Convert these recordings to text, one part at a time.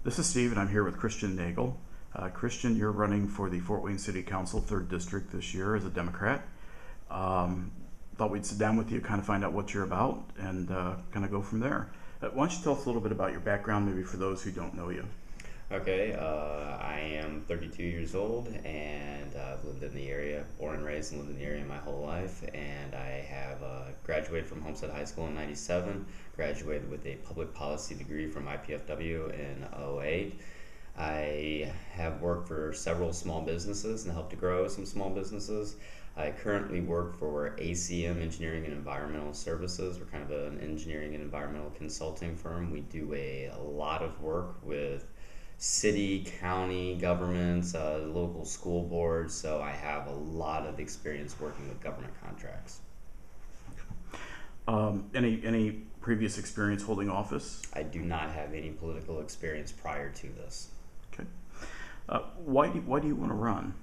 This is Steve, and I'm here with Christian Nagel. Christian, you're running for the Fort Wayne City Council 3rd District this year as a Democrat. Thought we'd sit down with you, kind of find out what you're about, and kind of go from there. Why don't you tell us a little bit about your background, maybe for those who don't know you? Okay, I am 32 years old, and I've lived in the area, born and raised and lived in the area my whole life, and I have graduated from Homestead High School in '97, graduated with a public policy degree from IPFW in '08. I have worked for several small businesses and helped to grow some small businesses. I currently work for ACM Engineering and Environmental Services. We're kind of an engineering and environmental consulting firm. We do a lot of work with city, county governments, local school boards, so I have a lot of experience working with government contracts. Any previous experience holding office? I do not have any political experience prior to this. Okay. Why do you want to run?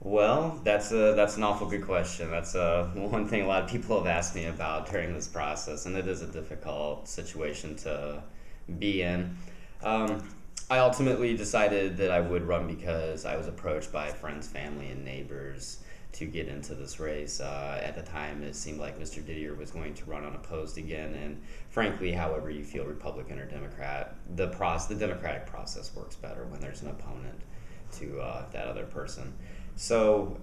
Well, that's an awful good question. That's one thing a lot of people have asked me about during this process, and it is a difficult situation to be in. I ultimately decided that I would run because I was approached by friends, family, and neighbors to get into this race. At the time, it seemed like Mr. Didier was going to run unopposed again, and frankly, however you feel, Republican or Democrat, the democratic process works better when there's an opponent to that other person. So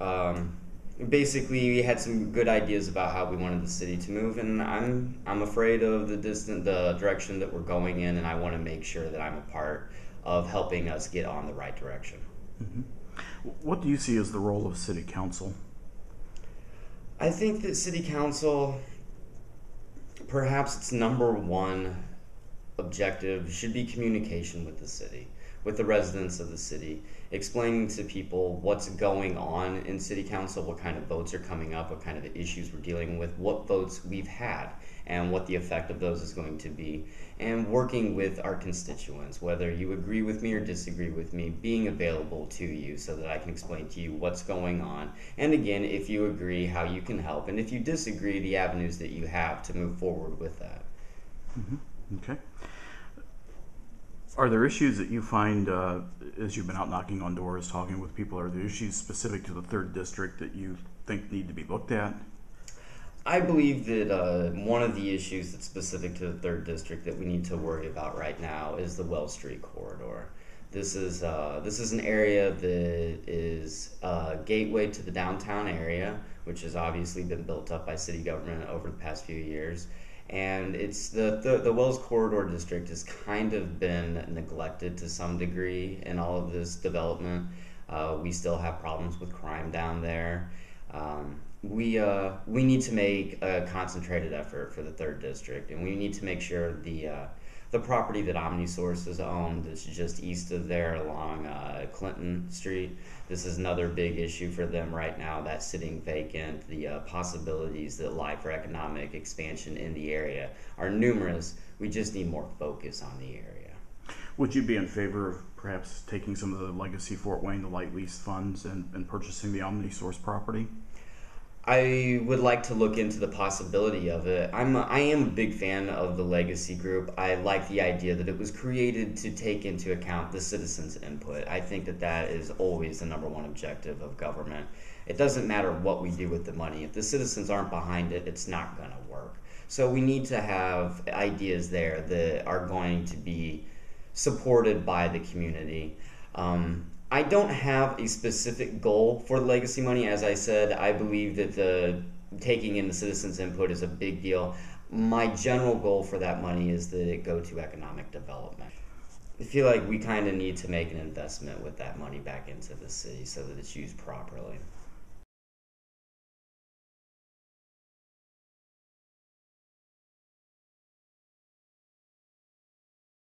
basically, we had some good ideas about how we wanted the city to move, and I'm afraid of the direction that we're going in, and I want to make sure that I'm a part of helping us get on the right direction. Mm-hmm. What do you see as the role of City Council? I think that City Council, perhaps its number one objective should be communication with the city, with the residents of the city, explaining to people what's going on in City Council, what kind of votes are coming up, what kind of issues we're dealing with, what votes we've had, and what the effect of those is going to be, and working with our constituents, whether you agree with me or disagree with me, being available to you so that I can explain to you what's going on, and again, if you agree, how you can help, and if you disagree, the avenues that you have to move forward with that. Mm-hmm. Okay. Are there issues that you find, as you've been out knocking on doors, talking with people, are there issues specific to the 3rd District that you think need to be looked at? I believe that one of the issues that's specific to the 3rd District that we need to worry about right now is the Wells Street corridor. This is an area that is a gateway to the downtown area, which has obviously been built up by city government over the past few years. And it's the Wells Corridor District has kind of been neglected to some degree in all of this development. We still have problems with crime down there. We need to make a concentrated effort for the 3rd District, and we need to make sure the property that OmniSource has owned is just east of there along Clinton Street. This is another big issue for them right now, that's sitting vacant. The possibilities that lie for economic expansion in the area are numerous. We just need more focus on the area. Would you be in favor of perhaps taking some of the legacy Fort Wayne, the light lease funds, and purchasing the OmniSource property? I would like to look into the possibility of it. I am a big fan of the legacy group. I like the idea that it was created to take into account the citizens' input. I think that that is always the number one objective of government. It doesn't matter what we do with the money. If the citizens aren't behind it, it's not going to work. So we need to have ideas there that are going to be supported by the community. I don't have a specific goal for legacy money. As I said, I believe that taking in the citizens' input is a big deal. My general goal for that money is that it go to economic development. I feel like we kind of need to make an investment with that money back into the city so that it's used properly.